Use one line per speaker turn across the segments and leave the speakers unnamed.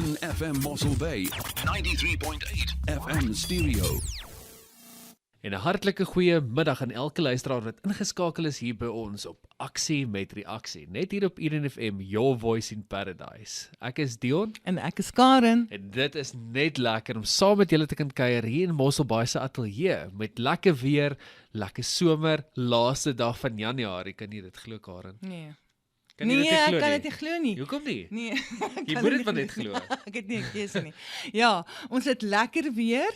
Eden FM Mossel Bay, 93.8 FM stereo.
En 'n hartlike goeie middag aan elke luisteraar wat ingeskakel is hier by ons op Aksie met Reaksie. Net hier op Eden FM, your voice in paradise. Ek is Deon.
En ek is Karen.
En dit is net lekker om saam met julle te kan kuier hier in Mossel Bay se ateljee met lekker weer, lekker somer, laaste dag van Januarie. Kan jy dit glo, Karen?
Nee.
Kan jy
Nee,
dit nie
ek
glo
kan
nie?
dit nie glo nie.
Hoekom nie?
Nee.
Jy moet dit maar net glo.
Ek het nie 'n keuse nie. Ja, ons het lekker weer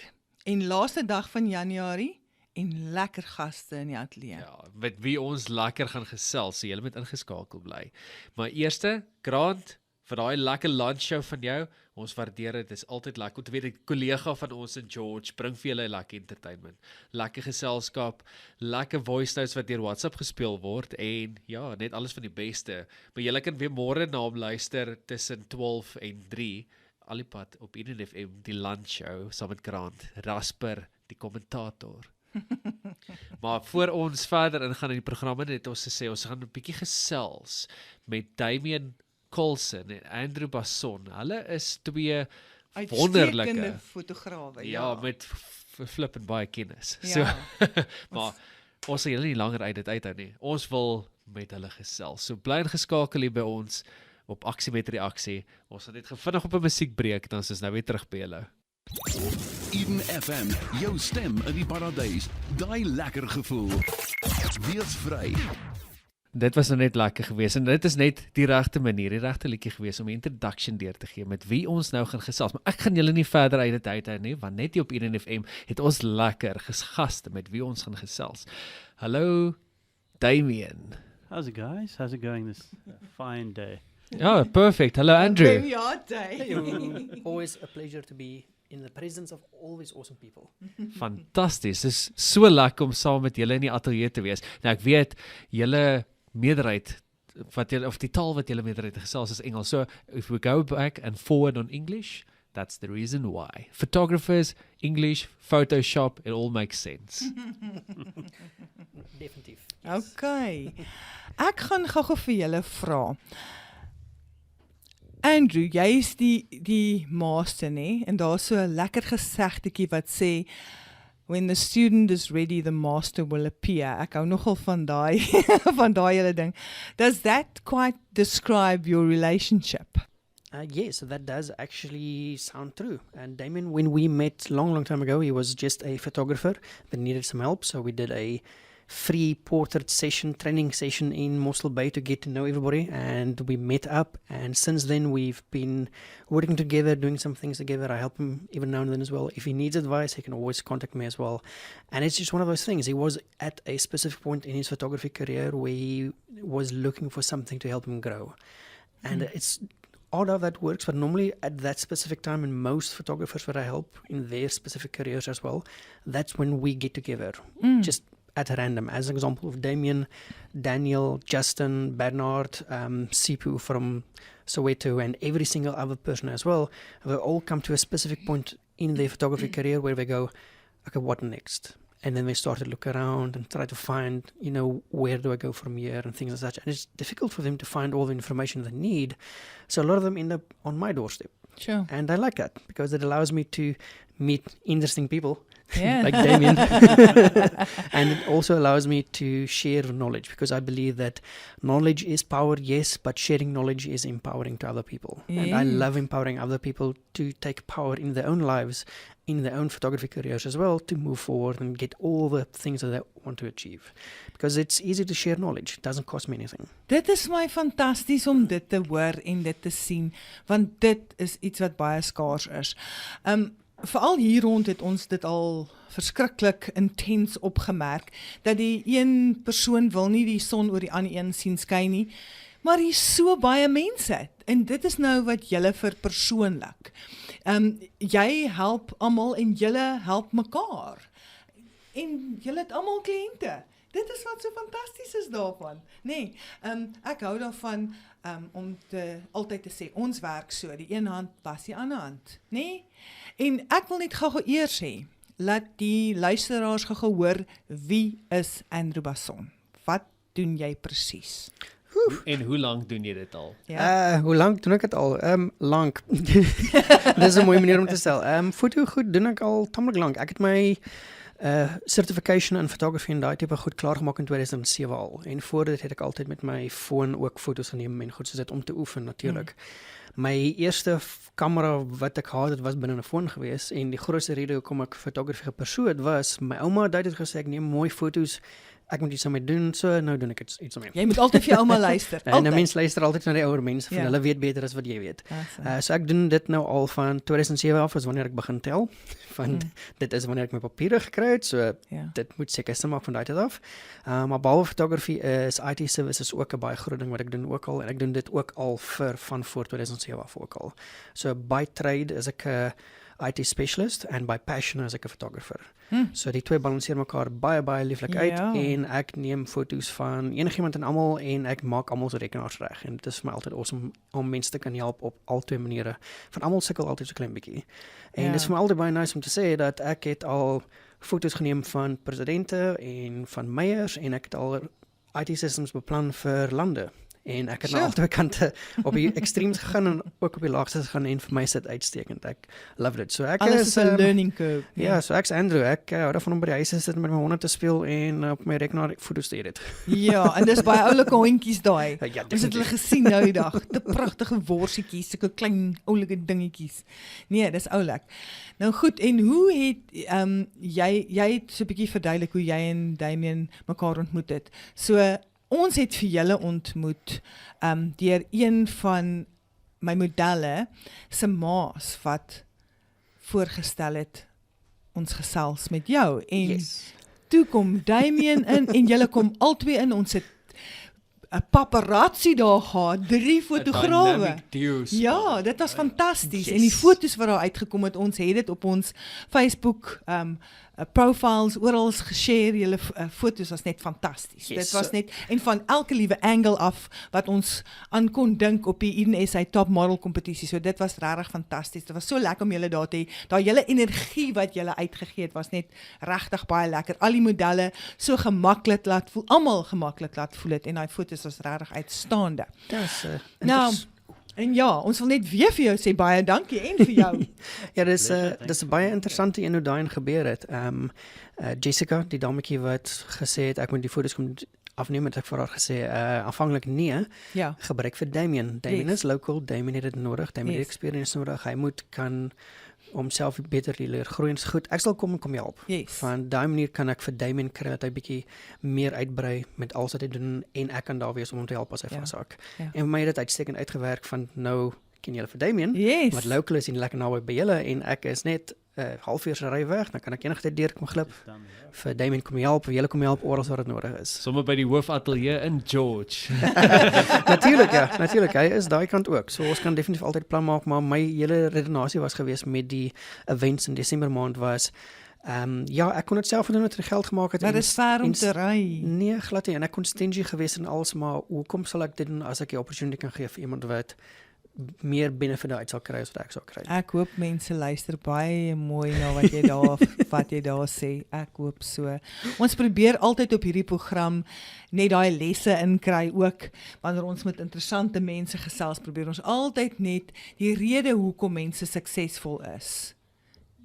en laaste dag van Januarie en lekker gaste in die ateljee.
Ja, met wie ons lekker gaan gesels, so julle moet ingeskakel bly. Maar eerste, Grant, vir daai lekker lunchshow van jou, ons waardeer dit, is altyd lekker om te weet, 'n kollega van ons in George, bring vir julle lekker entertainment, lekker geselskap, lekker voice notes wat deur WhatsApp gespeel word, en ja, net alles van die beste. Maar julle kan weer môre na hom luister, tussen 12 en 3, al die pad op Eden FM, die lunchshow, saam met Grant, Rasper, die kommentator. Maar voor ons verder ingaan in die programme, het ons gesê, ons gaan 'n bietjie gesels met Damien Coulson en Andrew Basson. Hulle is twee wonderlike
Uitstekende fotograwe.
ja, met flip en baie kennis.
Ja.
So, maar ons sal julle nie langer uit dit uithou nie. Ons wil met hulle gesels. So bly ingeskakel hier by ons op Aksie met Reaksie. Ons gaan net vinnig op 'n musiekbreek, dan is ons nou weer terug by julle.
Eden FM, jou stem in die paradys. Daai lekker gevoel. Wees vry.
Dit was nou net lekker geweest en dit is net die regte manier, die regte liedjie geweest om 'n introduction deur te gee met wie ons nou gaan gesels. Maar ek gaan julle nie verder uit dit uithou nie, want net hier op Eden FM het ons lekker gaste met wie ons gaan gesels. Hallo Damien.
How's it, guys? How's it going this fine day?
Ja, perfect. Hallo Andrew.
Ja, day.
Always a pleasure to be in the presence of all these awesome people.
Fantasties. Dit is so lekker om saam met julle in die ateljee te wees. Nou ek weet julle meerderheid wat julle of die taal wat julle meerderheid gesels is Engels. So if we go back and forward on English, that's the reason why. Photographers, English, Photoshop, it all makes sense.
Definitief. Yes.
Okay. Ek gaan gou-gou vir julle vra. Andrew, jy is die master, nee? En daar's so 'n lekker gesegdetjie wat sê when the student is ready, the master will appear. Ek hou nogal van daai van daai hele ding. Does that quite describe your relationship?
Yes, that does actually sound true. And Damien, when we met long time ago, he was just a photographer that needed some help. So we did a free portrait session, training session in Mossel Bay to get to know everybody. And we met up. And since then, we've been working together, doing some things together. I help him even now and then as well. If he needs advice, he can always contact me as well. And it's just one of those things. He was at a specific point in his photography career where he was looking for something to help him grow. And it's odd how that works, but normally at that specific time, and most photographers that I help in their specific careers as well, that's when we get together, just at random. As an example of Damien, Daniel, Justin, Bernard, Sipu from Soweto, and every single other person as well, they all come to a specific point in their photography career where they go, okay, what next? And then they start to look around and try to find, where do I go from here and things like such. And it's difficult for them to find all the information they need. So a lot of them end up on my doorstep.
Sure.
And I like that because it allows me to meet interesting people
Yeah.
like Damien. And it also allows me to share knowledge because I believe that knowledge is power, yes, but sharing knowledge is empowering to other people. And I love empowering other people to take power in their own lives, in their own photography careers as well, to move forward and get all the things that they want to achieve. Because it's easy to share knowledge. It doesn't cost me anything.
Dit is my fantasties om dit te hoor en dit te sien, want dit is iets wat baie skaars is. Veral hier rond het ons dit al verskriklik intens opgemerk, dat die een persoon wil nie die son oor die ander een sien skyn nie, maar hier is so baie mense, en dit is nou wat julle verpersoonlik. Jy help almal en julle help mekaar, en julle het almal kliënte. Dit is wat so fantasties is daarvan. Nee, ek hou daarvan om altyd te sê, ons werk so, die een hand was die ander hand. Nee? En ek wil net gou eers sê, laat die luisteraars gou hoor, wie is Andrew Basson? Wat doen jy presies?
En hoe lank doen jy dit al?
Ja.
Hoe lank doen ek dit al? Lank. Dis 'n mooi manier om te stel. Foto goed doen ek al tamelik lank. Ek het my certification in fotografie en daai tipe goed klaargemaak in 2007 al. En voor dit het ek altyd met my foon ook foto's geneem en goed soos dit om te oefen natuurlik. My eerste kamera wat ek gehad het was binne 'n foon gewees en die grootste rede hoekom ek fotografie gepersoe het was my ouma het altyd gesê ek neem mooi foto's. Ek moet iets daarmee doen, so nou doen ek iets daarmee.
Jy moet altyd vir jou ouma luister.
En 'n mens luister altyd na die ouer mense, van hulle weet beter as wat jy weet. So ek doen dit nou al van 2007 af, is wanneer ek begin tel. Dit is wanneer ek my papiere gekry het, so dit moet seker sin maak van daai tyd af. Maar behalwe fotografie is IT services ook 'n baie groot ding wat ek doen ook al, en ek doen dit ook al van voor 2007 af ook al. So by trade is ek 'n IT specialist en by passion is ek 'n photographer. So die twee balanseer mekaar baie lieflik uit en ek neem foto's van enigiemand en almal en ek maak almal se rekenaars reg en dit is vir my altyd awesome om mense te kan help op al twee maniere. Van almal sukkel altyd so klein bietjie. En dit is vir my altyd baie nice om te sê dat ek het al foto's geneem van presidente en van meiers en ek het al IT systems beplan vir lande. En ek het na albei kante op die extremes gegaan en ook op die laagste gegaan en vir my sit uitstekend. Ek love it. So ek
alles is 'n learning curve.
Ja, so ek's Andrew. Ek hou daarvan om by die huis te sit met my honde te speel en op my rekenaar foto's te edit.
Ja, en dis baie oulike hondjies daai.
Ja,
ons het hulle gesien nou die dag. Die pragtige worsietjies, sulke klein oulike dingetjies. Nee, dis oulik. Nou goed, en hoe het jy het so 'n bietjie verduidelik hoe jy en Deon mekaar ontmoet het. So ons het vir julle ontmoet deur een van my modelle se maas wat voorgestel het ons gesels met jou en toe kom Deon in en julle kom albei in, ons het 'n paparazzi daar gehad, 3 fotograwe. Ja, dit was fantasties en die foto's wat daar uitgekom het, ons het dit op ons Facebook profiles oral geshare, julle foto's was net fantasties. Dit was net, en van elke liewe angle af wat ons aan kon dink op die Eden SA Top Model kompetisie, so dit was regtig fantasties. Dit was so lekker om julle daar te hê. Daai hele energie wat julle uitgegee het was net regtig baie lekker. Al die modelle so gemaklik laat voel, almal gemaklik laat voel het en daai foto's was regtig uitstaande.
Dis
nou, en ja, ons wil net weer vir jou sê baie dankie en vir jou.
Ja, dis 'n baie interessante een hoe daai gebeur het. Jessica, die dametjie wat gesê het ek moet die foto's kom afneem, het ek vir haar gesê aanvanklik nee, gebruik vir Deon. Deon is local, Deon het dit nodig, Deon het experience nodig, hy moet kan homself beter leer groei en goed. Ek sal kom help. Van daai manier kan ek vir Deon kry dat hy bietjie meer uitbrei met alles wat hy doen en ek kan daar wees om hom te help as hy vashak. En vir my het dit uitstekend uitgewerk van nou ken julle vir Deon, wat local is en lekker naby by julle en ek is net halfuur se ry weg, dan kan ek enige tyd deur kom glip. Vir Deon kom help, vir julle kom help oral waar dit nodig is.
Sommige by die hoofateljee in George.
Natuurlik, hy is daai kant ook. So ons kan definitief altyd plan maak, maar my hele redenasie was geweest met die events in Desember maand was ek kon dit self doen met geld gemaak het.
Maar dis ver om te ry.
Nee, glad nie. En ek kon stingy geweest en alles, maar hoekom sal ek dit doen as ek die opportunity kan gee vir iemand wat meer benefit uit sal kry as wat ek sal kry.
Ek hoop mense luister baie mooi na wat jy daar sê. Ek hoop so. Ons probeer altyd op hierdie program net daai lesse inkry ook. Wanneer ons met interessante mense gesels, probeer ons altyd net die rede hoekom mense suksesvol is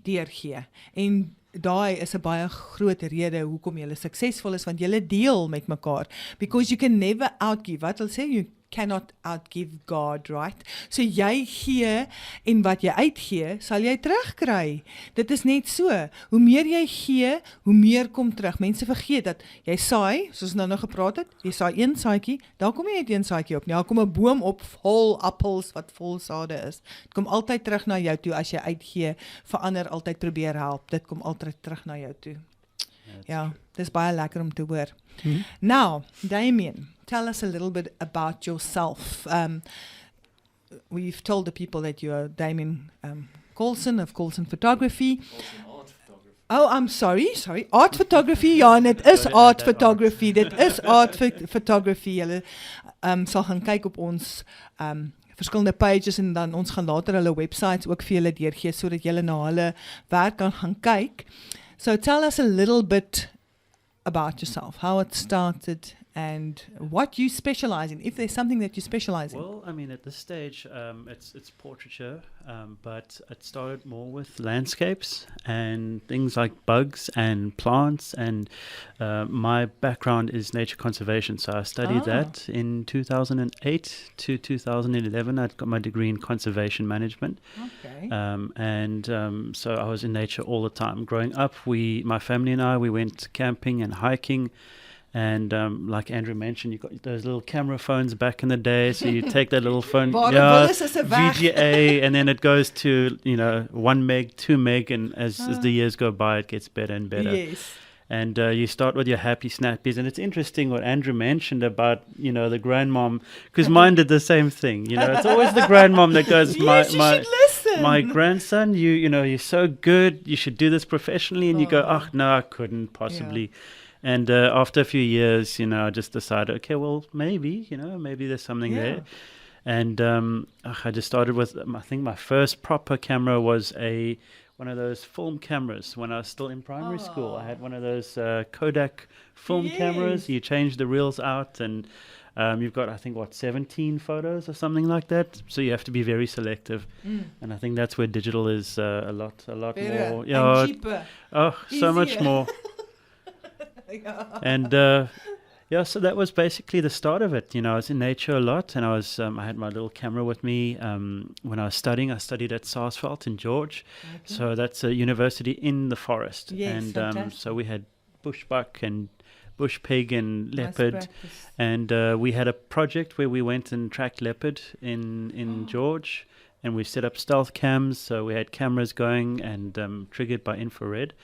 deurgee. En daai is 'n baie groot rede hoekom jy suksesvol is, want jy deel met mekaar. Because you can never outgive. Wat wil sê? You cannot outgive God, right? So jy gee en wat jy uitgee, sal jy terugkry. Dit is net so. Hoe meer jy gee, hoe meer kom terug. Mense vergeet dat jy saai, soos nou gepraat het, jy saai een saadjie, daar kom jy net een saadjie op. Nou kom 'n boom op vol appels wat vol sade is. Dit kom altyd terug na jou toe as jy uitgee, verander altyd probeer help. Dit kom altyd terug na jou toe. Ja, dis baie lekker om te hoor. Now, Deon, tell us a little bit about yourself. We've told the people that you are Deon Coulson of Coulson Photography.
Coulson Art Photography.
Oh, I'm sorry. Art Photography, ja, dit is Art Photography. Dit is Art Photography. Julle sal gaan kyk op ons verskillende pages en dan ons gaan later hulle websites ook vir julle deurgee sodat julle na hulle werk kan gaan kyk. So tell us a little bit about yourself, how it started and what you specialize in, if there's something that you specialize in.
Well, I mean, at this stage, it's portraiture, but it started more with landscapes and things like bugs and plants. And my background is nature conservation, so I studied that in 2008 to 2011. I got my degree in conservation management.
Okay.
So I was in nature all the time. Growing up, my family and I, we went camping and hiking. And like Andrew mentioned, you got those little camera phones back in the day. So you take that little phone, VGA, and then it goes to 1 meg, 2 meg, and as the years go by, it gets better and better.
Yes.
And you start with your happy snappies, and it's interesting what Andrew mentioned about the grandmom, because mine did the same thing. It's always the grandmom that goes,
yes, you should listen.
My grandson, you're so good, you should do this professionally, and you go, oh no, I couldn't possibly.
Yeah.
And after a few years, I just decided, okay, well, maybe there's something there. And I just started with, I think my first proper camera was one of those film cameras when I was still in primary school. I had one of those Kodak film cameras. You change the reels out, and you've got, I think, 17 photos or something like that. So you have to be very selective. And I think that's where digital is a lot
better
more.
and cheaper.
Oh, so much
Easier.
more. And so that was basically the start of it. I was in nature a lot, and I had my little camera with me when I was studying. I studied at Sarsveld in George, so that's a university in the forest.
Yes,
and so we had bushbuck and bush pig and leopard,
Nice
and we had a project where we went and tracked leopard in George. And we set up stealth cams, so we had cameras going and triggered by infrared.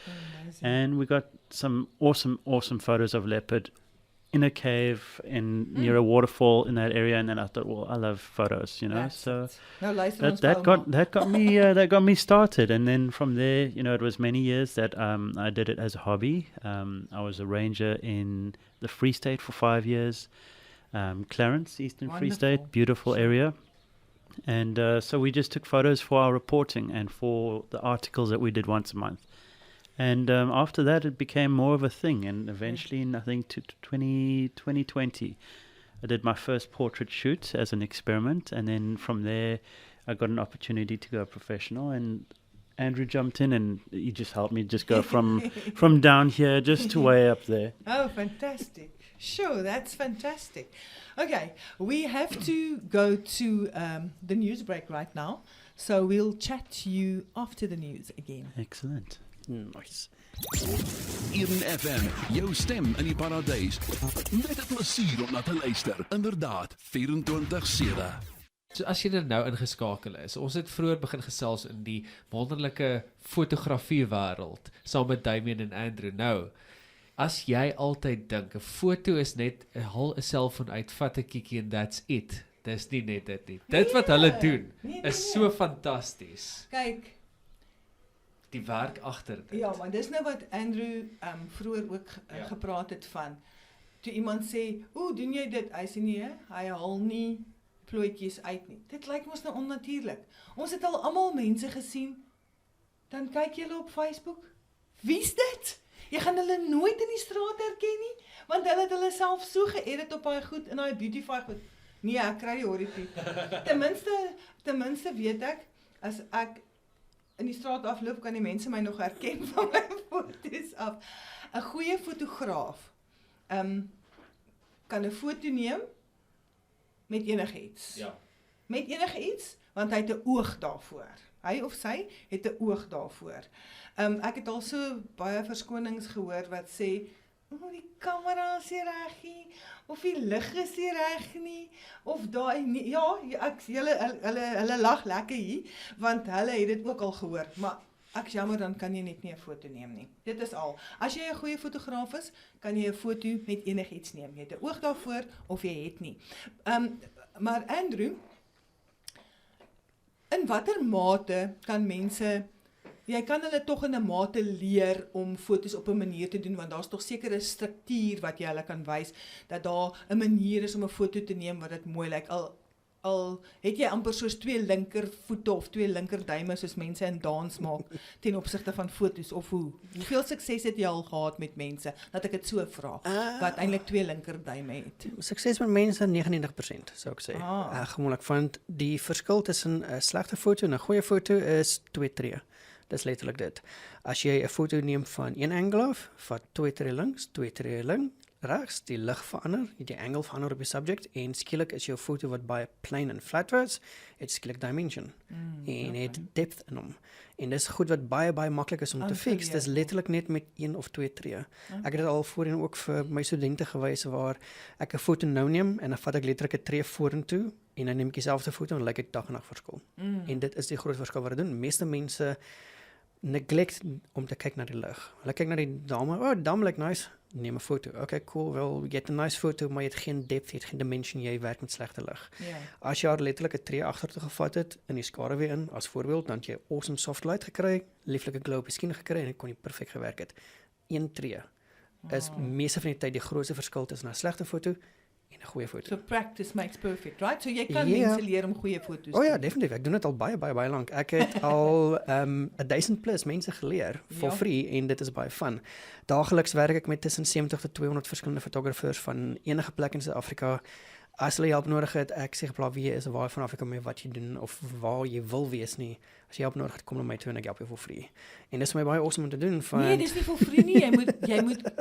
And we got some awesome photos of leopard in a cave near a waterfall in that area. And then I thought, well, I love photos, So that got me started. And then from there, it was many years that I did it as a hobby. I was a ranger in the Free State for 5 years, Clarence, Eastern Free State, beautiful area. And so we just took photos for our reporting and for the articles that we did once a month. And after that, it became more of a thing. And eventually, in, I think, 2020, I did my first portrait shoot as an experiment. And then from there, I got an opportunity to go professional. And Andrew jumped in, and he just helped me just go from down here just to way up there.
Oh, fantastic. Sure, that's fantastic. Okay, we have to go to the news break right now. So we'll chat to you after the news again.
Excellent. Nice.
Eden FM, jou stem in die paradys. Net 'n plesier om na te luister. Inderdaad, 24/7.
So as jy nou ingeskakel is, ons het vroeër begin gesels in die wonderlike fotografie wêreld saam met Deon en Andrew. Nou, as jy altyd dink 'n foto is net 'n selfoon uit, vat 'n kikkie en that's it. Dis nie net dit nie. Dit wat hulle doen is so fantasties.
Kyk,
die werk agter dit.
ja, maar dis nou wat Andrew vroeër ook gepraat het van. Toe iemand sê, doen jy dit? Hy sê nee, hy haal nie plooitjies uit nie. Dit lyk mos nou onnatuurlik. Ons het al almal mense gesien. Dan kyk julle op Facebook. Wie's dit? Jy gaan hulle nooit in die straat herken nie, want hulle het hulle self so geëdit op daai goed in daai beautify goed. Nee, ek kry die horriepiep. Ten minste weet ek, as ek in die straat afloop, kan die mense my nog herken van my foto's af. 'n Goeie fotograaf kan 'n foto neem met enigiets.
Ja.
Met enigiets, want hy het 'n oog daarvoor. Hy of sy het 'n oog daarvoor. Ek het al so baie verskonings gehoor wat sê, die kamera is nie reg nie, of die lig is nie reg nie, of daai nie. Ja, hulle lag lekker hier, want hulle het dit ook al gehoor, maar ek jammer, dan kan jy net nie 'n foto neem nie. Dit is al. As jy 'n goeie fotograaf is, kan jy 'n foto met enigiets neem. Jy het 'n oog daarvoor, of jy het nie. Maar Andrew, in watter mate kan mense, jy kan hulle tog in 'n mate leer om foto's op 'n manier te doen, want daar's tog sekere struktuur wat jy hulle kan wys, dat daar 'n manier is om 'n foto te neem wat dit mooi lyk. het jy amper soos 2 linkervoete of 2 linkerduime soos mense in dans maak ten opsigte van fotos of hoeveel sukses het jy al gehad met mense, dat ek dit so vra, wat eintlik 2 linkerduime het?
Sukses met mense 99% sou ek sê. Gewoonlik, want die verskil tussen 'n slegte foto en 'n goeie foto is 2 tree. Dis letterlik dit. As jy 'n foto neem van een angle af, vat 2 tree links, 2 tree regs, die lig verander, die angle verander op die subject, en skielik is jou foto wat baie plain en flat was, het skielik dimension, en het depth in hom. En dis goed wat baie maklik is om te fix, dis letterlik net met 1 of 2 tree. Ek het dit al voorheen ook vir my studente gewys, waar ek 'n foto nou neem, en dan vat ek letterlik 'n tree vorentoe, en dan neem ek dieselfde foto, en lyk dit dag en nag verskil. En dit is die groot verskil wat dit doen. Meeste mense neglect om te kyk na die lig. Hulle kyk na die dame, dame lyk nice, neem 'n foto. Okay, cool, wel, jy het 'n nice foto, maar jy het geen depth, jy het geen dimension, jy werk met slegte lig. As jy haar letterlik 'n tree agtertoe gevat het, in die skaduwee in, as voorbeeld, dan het jy awesome soft light gekry, lieflike glow op die skien gekry, en dit kon jy perfek gewerk het. 1 tree is meeste van die tyd die grootste verskil tussen 'n slegte foto en 'n goeie foto.
So practice makes perfect, right? So jy kan mense leer om goeie foto's te
ja, definitief. Ek doen dit al baie lank. Ek het al 1000 plus mense geleer for free, en dit is baie fun. Daagliks werk ek met tussen 70 tot 200 verskillende fotographers van enige plek in Suid-Afrika. As hulle hulp nodig het, ek sê gepla wie jy is, waar van Afrika mee, wat jy doen, of waar jy wil wees nie. As jy hulp nodig het, kom na my toe en ek help jou for free. En dis vir my baie awesome om te doen.
Nee, dis nie for free nie.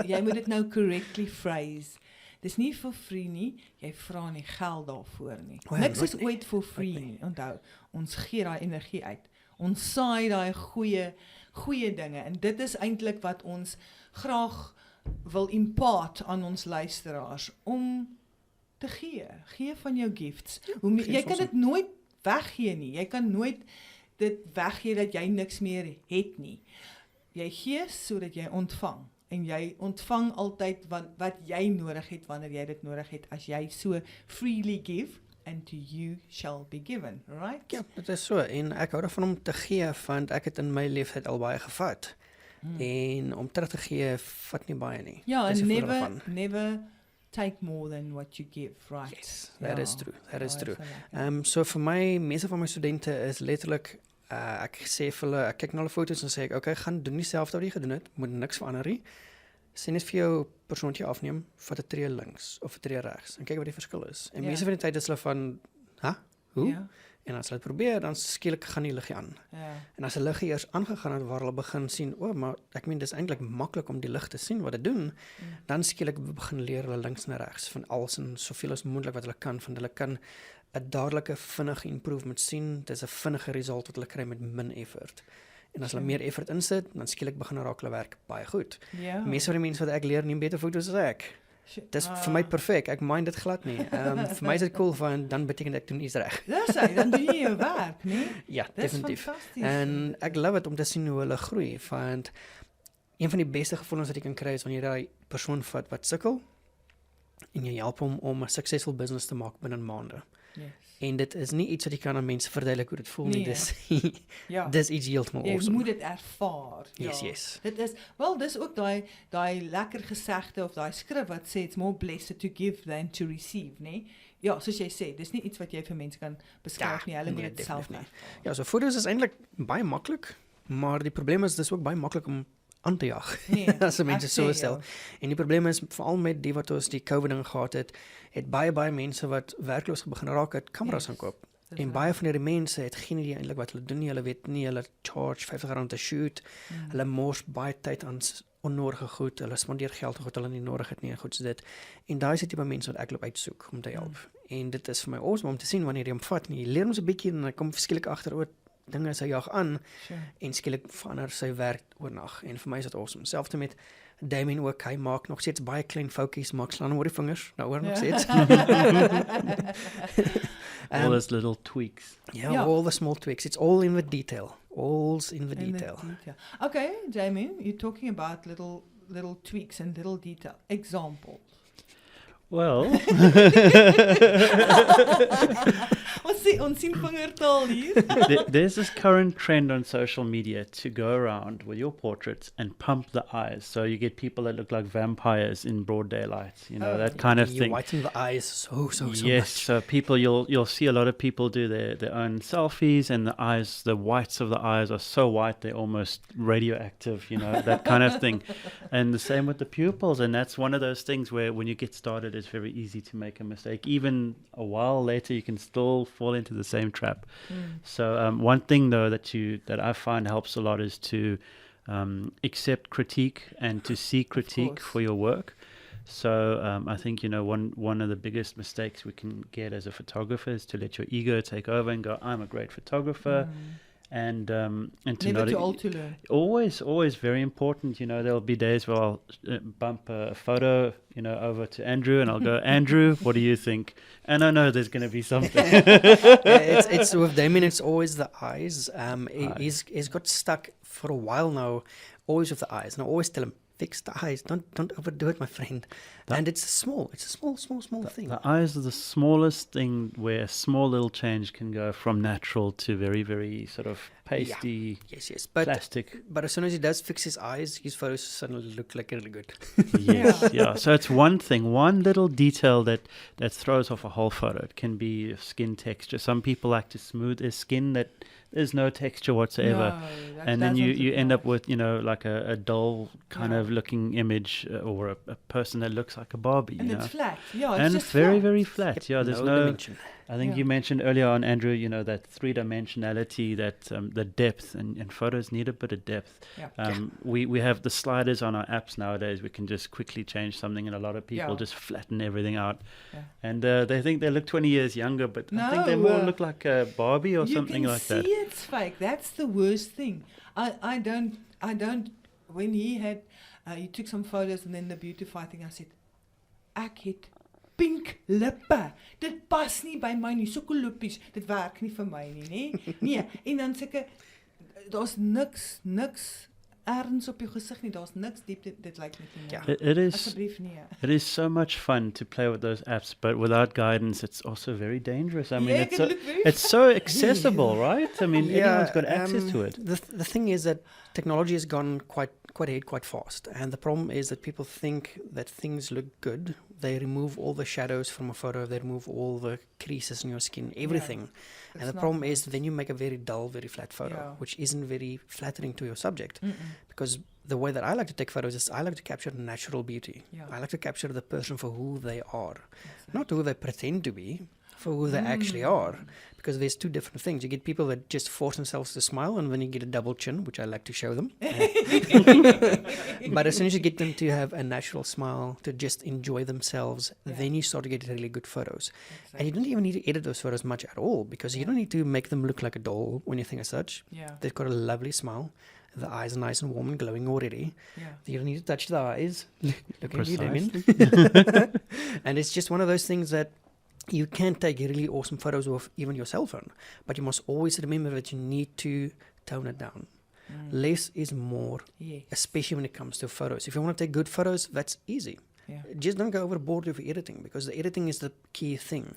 Jy moet dit nou correctly phrase. Dis nie for free nie, jy vra nie geld daarvoor nie. Niks is ooit for free nie. Onthou, ons gee daai energie uit. Ons saai daai goeie dinge, en dit is eintlik wat ons graag wil impart aan ons luisteraars, om te gee van jou gifts. Jy kan dit nooit weggee nie, jy kan nooit dit weggee dat jy niks meer het nie. Jy gee sodat jy ontvang. En jy ontvang altyd wat jy nodig het, wanneer jy dit nodig het, as jy so freely give, and to you shall be given, right?
Ja, dit is so, en ek hou daarvan om te gee, want ek het in my leeftijd al baie gevat. En om terug te gee, vat nie baie nie.
Ja, en never take more than what you give, right?
Yes, that is true. So vir my, meeste van my studente is letterlik, ek sê vir hulle, ek kyk na hulle foto's en sê ek, okay, gaan doen dieselfde wat jy gedoen het, moet niks verander nie. Sê net vir jou persoontjie afneem, vat 'n tree links of 'n tree regs, en kyk wat die verskil is. En meeste van die tyd is hulle van, hoe? Ja. En as hulle dit probeer, dan skielik gaan die liggie aan. Ja. En as 'n liggie eers aangegaan het, waar hulle begin sien, maar ek meen, dis eintlik maklik om die lig te sien wat dit doen, dan skielik begin leer hulle links en regs, van alles en soveel as moontlik wat hulle kan, van hulle kan 'n dadelike vinnige improvement sien, dis 'n vinnige result wat hulle kry met min effort. En as hulle meer effort insit, dan skielik begin raak hulle werk baie goed. Meeste van die mense wat ek leer, neem beter foto's as ek. Dis vir my perfek, ek mind dit glad nie. Vir my is dit cool, want dan beteken ek doen iets reg.
Dis hy, dan doen jy jou werk, nee?
Ja, definitief. En ek love het om te sien hoe hulle groei, want een van die beste gevoelens wat jy kan kry is wanneer jy daai persoon vat wat sukkel, en jy help hom om 'n successful business te maak binne maande. Yes. En dit is nie iets wat jy kan aan mense verduidelik hoe dit voel nie, dis dis iets heeltemal awesome.
Jy moet dit ervaar.
Yes.
Dit is, dis ook daai lekker gesegde of daai skrif wat sê, it's more blessed to give than to receive, nee? Ja, soos jy sê, dis nie iets wat jy vir mense kan beskryf nie, hulle moet dit self ervaar.
Ja, so foto's is eintlik baie maklik, maar die probleem is, dis ook baie maklik om aan te jag, as mense so stel. En die probleem is, veral met die wat ons die COVID ding gehad het baie mense wat werkloos begin raak het, kameras gaan koop. En baie van die mense het geen idee eintlik wat hulle doen nie, hulle weet nie, hulle charge R50 te shoot, hulle mors baie tyd aan onnodige goed, hulle spandeer geld wat hulle nie nodig het nie, en goed so dit. En daai is die tipe mense wat ek loop uitsoek om te help. En dit is vir my awesome om te sien wanneer jy hom vat, en jy leer hom so 'n bietjie, en hy kom skielik agter dinge sy jag aan, en skielik verander sy werk oornag, en vir my is dit awesome. Selfs met Deon ook, hy maak nog steeds baie klein foutjies, maak slaan hom oor die vingers, nou oor nog steeds.
All those little tweaks.
All the small tweaks, it's all in the detail, all's in the detail.
Okay, Deon, you're talking about little tweaks and little detail. Examples.
Well,
Ons sien vingertaal hier.
there's this current trend on social media to go around with your portraits and pump the eyes. So you get people that look like vampires in broad daylight, that kind of
You
thing.
whiten the eyes so
Yes,
much.
so people, you'll see a lot of people do their own selfies, and the whites of the eyes are so white they're almost radioactive, that kind of thing. And the same with the pupils, and that's one of those things where when you get started, it's very easy to make a mistake. Even a while later, you can still fall into the same trap. So one thing though that I find helps a lot is to accept critique and to seek critique for your work. So I think one of the biggest mistakes we can get as a photographer is to let your ego take over and go, I'm a great photographer. And to
Never too old to learn.
Always very important. There'll be days where I'll bump a photo, over to Andrew, and I'll go, Andrew, what do you think? And I know there's going to be something.
It's with Damien. It's always the eyes. He's got stuck for a while now, always with the eyes, and I always tell him, fix the eyes. Don't overdo it, my friend. And it's a small thing.
The eyes are the smallest thing where a small little change can go from natural to very, very sort of pasty,
Yes. But
plastic.
But as soon as he does fix his eyes, his photos suddenly look like really good.
Yes, yeah. So it's one thing, one little detail that throws off a whole photo. It can be skin texture. Some people like to smooth their skin that there's no texture whatsoever.
No,
And then you end up with, like a dull kind of looking image or a person that looks like a Barbie.
And it's flat. Yeah, it's
and
just
very,
flat.
very flat. Yeah, there's
no
no
dimension.
I think you mentioned earlier on, Andrew, that three-dimensionality, that the depth, and photos need a bit of depth.
Yeah.
We have the sliders on our apps nowadays. We can just quickly change something, and a lot of people just flatten everything out. Yeah. And they think they look 20 years younger, but I think they more look like a Barbie or something like that.
You can see it's fake. That's the worst thing. I don't, when he had, he took some photos and then the beautify thing, I said, ek het pink lippe. Dit pas nie by my nie. Sulke lippies, dit werk nie vir my nie, nê? Nee, en dan seker daar's niks erns op jou gesig nie. Daar's niks diep dit lyk net nie.
Yeah. It is.
Asseblief nee.
It is so much fun to play with those apps, but without guidance, it's also very dangerous. I mean, it's so accessible, right? I mean, anyone's got access to it.
The thing is that technology has gone quite ahead quite fast, and the problem is that people think that things look good. They remove all the shadows from a photo, they remove all the creases in your skin, everything. And the problem is then you make a very dull, very flat photo, which isn't very flattering to your subject. Because the way that I like to take photos is I like to capture natural beauty. I like to capture the person for who they are, not who they pretend to be, for who they actually are. Because there's two different things. You get people that just force themselves to smile, and then you get a double chin, which I like to show them. But as soon as you get them to have a natural smile, to just enjoy themselves, then you start to get really good photos. And you don't even need to edit those photos much at all, because you don't need to make them look like a doll or anything as such. They've got a lovely smile. The eyes are nice and warm and glowing already. You don't need to touch the eyes. Look at you, Damien. And it's just one of those things that you can take really awesome photos with even your cell phone, but you must always remember that you need to tone it down. Less is more, especially when it comes to photos. If you want to take good photos, that's easy. Just don't go overboard with editing, because the editing is the key thing.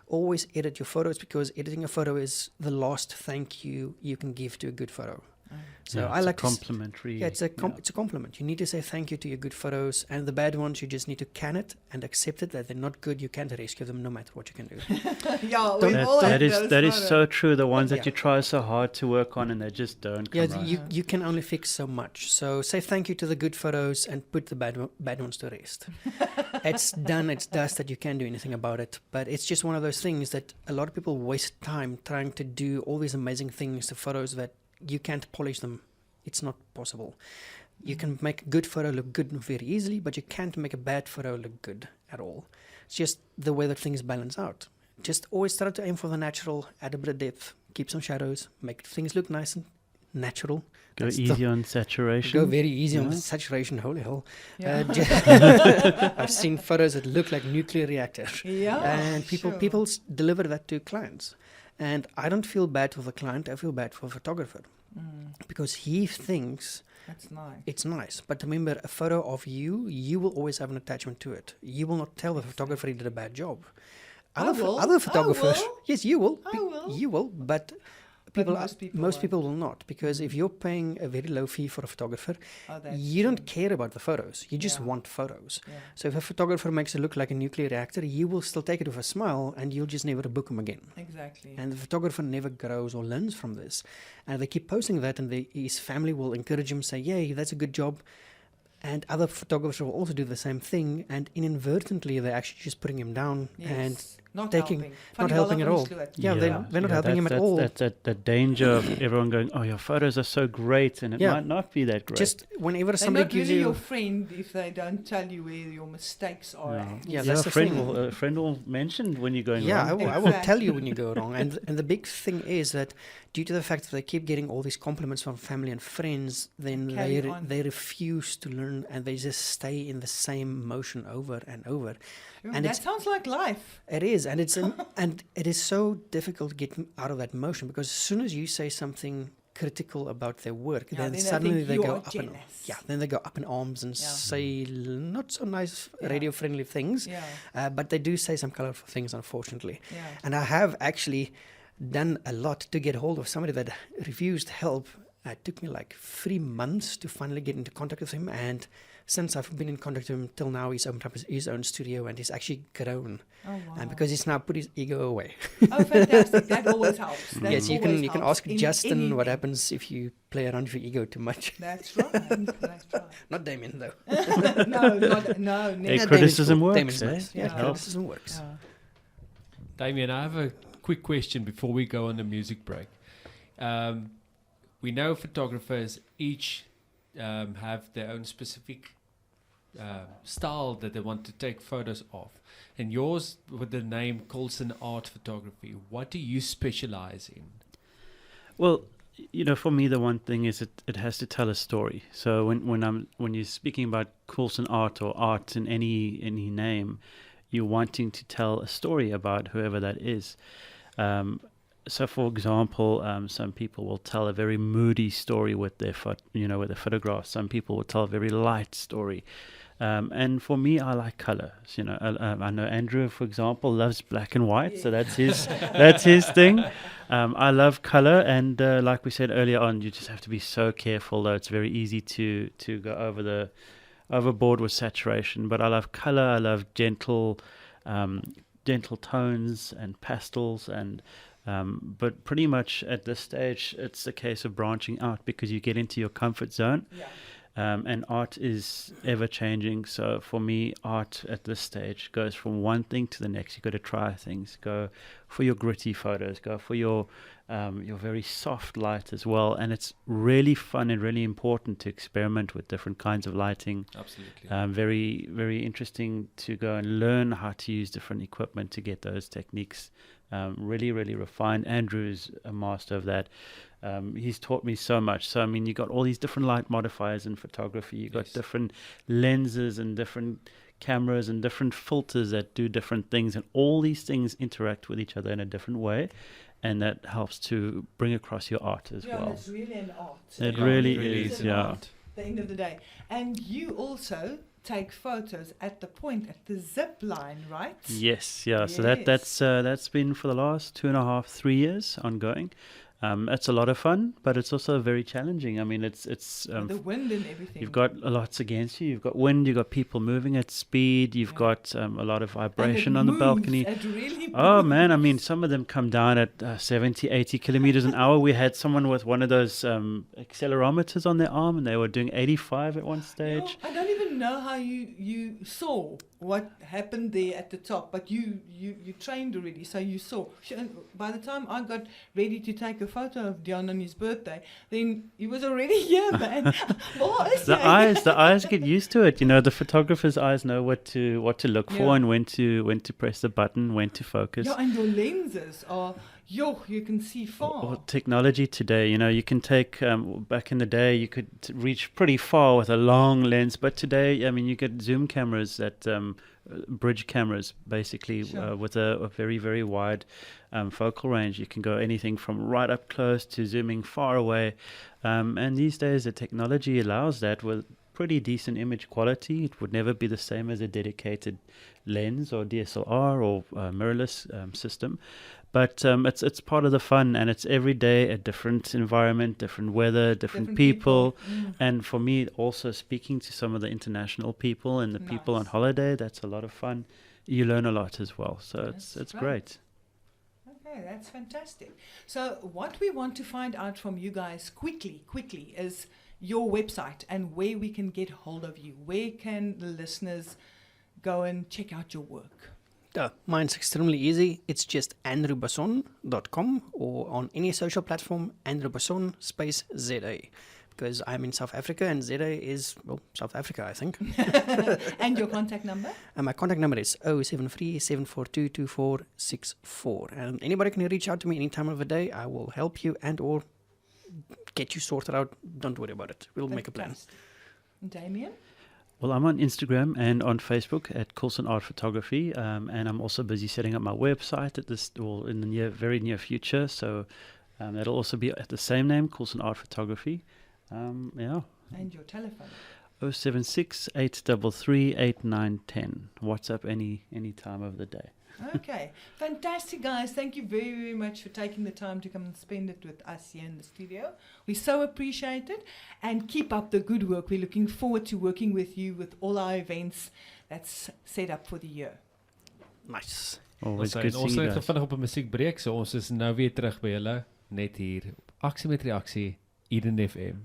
Always edit your photos, because editing a photo is the last thank you can give to a good photo. So I like
complimentary.
It's a compliment. You need to say thank you to your good photos, and the bad ones you just need to can it and accept it that they're not good. You can't rescue them no matter what you can do.
That is so true. The ones that you try so hard to work on and they just don't come right.
You can only fix so much. So say thank you to the good photos and put the bad ones to rest. It's done. It's dust. That you can't do anything about it. But it's just one of those things that a lot of people waste time trying to do all these amazing things to photos that you can't polish them. It's not possible. You can make a good photo look good very easily, but you can't make a bad photo look good at all. It's just the way that things balance out. Just always try to aim for the natural, add a bit of depth, keep some shadows, make things look nice and natural.
Go easy on saturation.
Go very easy on saturation, holy hell. I've seen photos that look like nuclear reactors. And people deliver that to clients. And I don't feel bad for the client, I feel bad for the photographer. Because he thinks
That's nice.
it's nice. But remember, a photo of you will always have an attachment to it. You will not tell the photographer he did a bad job. Other photographers, yes, you will. You will, but most people will not, because if you're paying a very low fee for a photographer, you don't care about the photos. You just want photos.
Yeah.
So if a photographer makes it look like a nuclear reactor, you will still take it with a smile, and you'll just never book him again.
Exactly.
And the photographer never grows or learns from this. And they keep posting that, and his family will encourage him, say, "Yay, that's a good job." And other photographers will also do the same thing, and inadvertently they're actually just putting him down and
not
taking,
helping.
not helping at all. Yeah, they're not helping him at all.
That's the danger of everyone going, "Oh, your photos are so great," and it might not be that great.
Just whenever
They're
somebody
not
gives
really
you,
your friend if they don't tell you where your mistakes are.
No.
Yeah, that's
a
the
friend
thing.
a friend will mention when you're going
yeah,
wrong.
I will tell you when you go wrong. And the big thing is that due to the fact that they keep getting all these compliments from family and friends, then they refuse to learn, and they just stay in the same motion over and over. And
that sounds like life.
It is, and and it is so difficult to get out of that motion, because as soon as you say something critical about their work, then suddenly they go up then they go up in arms and say not so nice radio friendly things. But they do say some colorful things, unfortunately. And I have actually done a lot to get hold of somebody that refused help. It took me like 3 months to finally get into contact with him, and since I've been in contact with him till now, he's opened up his own studio, and he's actually grown.
Oh, wow.
And because he's now put his ego away.
Oh, fantastic. That always helps.
Yes, you can ask Justin what happens if you play around with your ego too much.
That's right. That's right.
Not Damien, though.
No.
Hey, criticism works.
Criticism works.
Damien, I have a quick question before we go on the music break. We know photographers each have their own specific style that they want to take photos of. And yours, with the name Coulson Art Photography, what do you specialize in?
Well, for me, the one thing is it has to tell a story. So when you're speaking about Coulson Art or art in any name, you're wanting to tell a story about whoever that is. So, for example, some people will tell a very moody story with their with their photographs. Some people will tell a very light story. And for me, I like color. I know Andrew, for example, loves black and white, so that's his thing. I love color, and like we said earlier on, you just have to be so careful. Though it's very easy to go overboard with saturation. But I love color. I love gentle tones and pastels and. But pretty much at this stage, it's a case of branching out, because you get into your comfort zone. And art is ever changing. So for me, art at this stage goes from one thing to the next. You've got to try things. Go for your gritty photos. Go for your very soft light as well. And it's really fun and really important to experiment with different kinds of lighting.
Absolutely.
Very, very interesting to go and learn how to use different equipment to get those techniques really, really refined. Andrew's a master of that. He's taught me so much. So, you got all these different light modifiers in photography. You got different lenses and different cameras and different filters that do different things. And all these things interact with each other in a different way. And that helps to bring across your art as well.
It's really an art.
It really is, yeah.
At the end of the day. And you also take photos at the point, at the zip line, right?
Yes, yeah. So that's been for the last 2.5-3 years ongoing. It's a lot of fun, but it's also very challenging. It's
the wind and everything.
You've got a lot against you. You've got wind. You've got people moving at speed. You've got a lot of vibration on the balcony.
It really
oh
moves.
Man, some of them come down at 70, 80 kilometers an hour. We had someone with one of those accelerometers on their arm, and they were doing 85 at one stage.
I don't even know how you saw what happened there at the top, but you trained already, so you saw. By the time I got ready to take a photo of Deon on his birthday, then he was already here, man.
The eyes get used to it. The photographer's eyes know what to look for and when to press the button, when to focus.
Yeah, and your lenses are. You can see far.
Or technology today, you can take, back in the day, you could reach pretty far with a long lens, but today, you get zoom cameras that bridge cameras, basically,
Sure.
with a very, very wide focal range. You can go anything from right up close to zooming far away. And these days, the technology allows that with pretty decent image quality. It would never be the same as a dedicated lens or DSLR or mirrorless system. But it's part of the fun, and it's every day a different environment, different weather, different people. And for me, also speaking to some of the international people and the people on
Nice.
holiday, that's a lot of fun. You learn a lot as well, so
That's
it's
great.
great.
Okay, that's fantastic. So what we want to find out from you guys quickly is your website and where we can get hold of you. Where can the listeners go and check out your work?
Mine's extremely easy. It's just andrewbasson.com or on any social platform, Andrew Basson space ZA. Because I'm in South Africa and ZA is, well, South Africa, I think.
And your contact number?
And my contact number is 073-742-2464. And anybody can reach out to me any time of the day. I will help you and or get you sorted out. Don't worry about it. We'll make a plan.
Fantastic. Damien?
Well, I'm on Instagram and on Facebook at Coulson Art Photography, and I'm also busy setting up my website in the very near future. So that'll also be at the same name, Coulson Art Photography. Yeah.
And your telephone?
076 833 8910. WhatsApp any time of the day.
Okay, fantastic, guys. Thank you very, very much for taking the time to come and spend it with us here in the studio. We so appreciate it, and keep up the good work. We're looking forward to working with you with all our events that's set up for the year.
Nice.
Always
Ons
good
ons
seeing you
het
guys.
vinnig op 'n musiekbreek, so ons is nou weer terug by julle net hier op Aksie met Reaksie, Eden FM.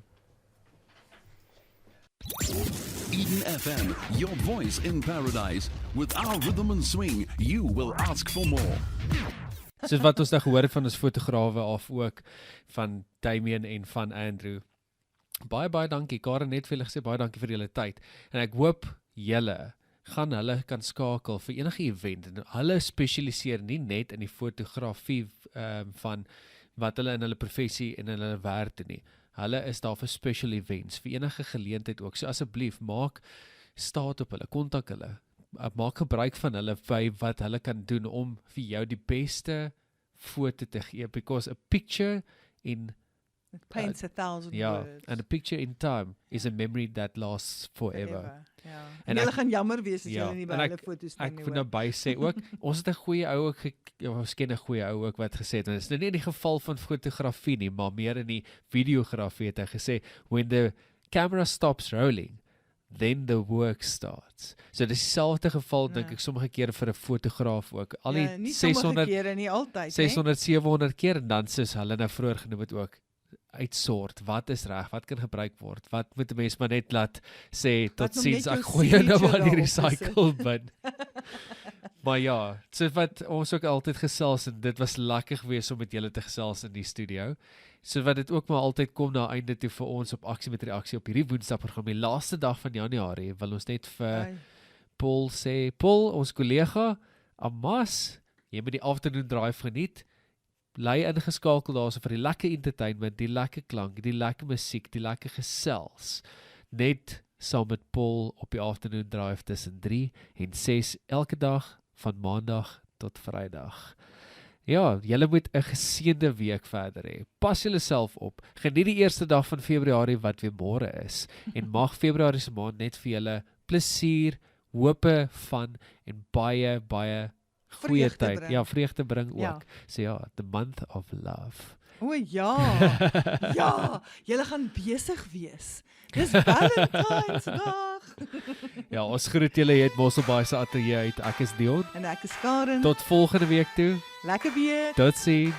Eden FM, your voice in paradise. With our rhythm and swing, you will ask for more.
Soos wat ons nou gehoor het van ons fotograwe af ook, van Damien en van Andrew. Baie dankie, Karen net vir julle gesê, baie dankie vir julle tyd. En ek hoop julle gaan hulle kan skakel vir enige event. En hulle spesialiseer nie net in die fotografie van wat hulle in hulle professie en in hulle werk doen nie. Hulle is daar vir special events, vir enige geleentheid ook. So asseblief, maak staat op hulle, kontak hulle. Maak gebruik van hulle by wat hulle kan doen om vir jou die beste foto te gee. Because a picture in
It paints 1,000
yeah,
words.
and a picture in time is a memory that lasts forever.
Ja.
En
En julle
ek-
gaan jammer wees as
ja,
julle nie by
en
hulle
ek-
foto's neem
Ek
nie.
wil
hoor.
nou by sê ook, ons het 'n goeie ou ook, ons ken 'n goeie ou ook wat gesê het, en dit is nou nie in die geval van fotografie nie, maar meer in die videografie het hy gesê, when the camera stops rolling, then the work starts. So dis dieselfde geval, dink ek, sommige kere vir 'n fotograaf ook. Al die
Ja, nie sommige
600,
kere nie altyd,
600, 700 keer, en dan soos hulle nou vroeër genoem het ook, uitsort, wat is reg, wat kan gebruik word, wat moet 'n mens maar net laat sê, tot
Wat om net
ziens,
jou
ek gooi jou nou maar in die
signature daarop te
recycle bin. Maar ja, so wat ons ook altyd gesels, en dit was lekker geweest om met julle te gesels in die studio, so wat dit ook maar altyd kom na einde toe vir ons op Aksie met Reaksie op hierdie Woensdagprogram, die laaste dag van Januarie, wil ons net vir
Ai,
Paul sê, Paul, ons kollega, Amas, jy moet die afternoon drive geniet, bly ingeskakel daar so vir die lekker entertainment, die lekker klank, die lekker musiek, die lekker gesels, net saam met Paul op die afternoon drive tussen 3 en 6 elke dag, van maandag tot Vrydag. Ja, julle moet 'n geseënde week verder hê. Pas julle self op. Geniet die eerste dag van Februarie wat weer môre is, en mag Februarie se maand net vir julle plesier, hope, van en baie goeie
Vreugde
tyd.
bring.
Ja, vreugde bring ook.
Ja.
So ja, the month of love.
O ja, ja, julle gaan besig wees. Dis Valentynsdag.
Ja, ons groet julle hier uit Mosselbaai se ateljee uit. Ek is Deon.
En ek is Karen.
Tot volgende week toe.
Lekker week.
Totsiens.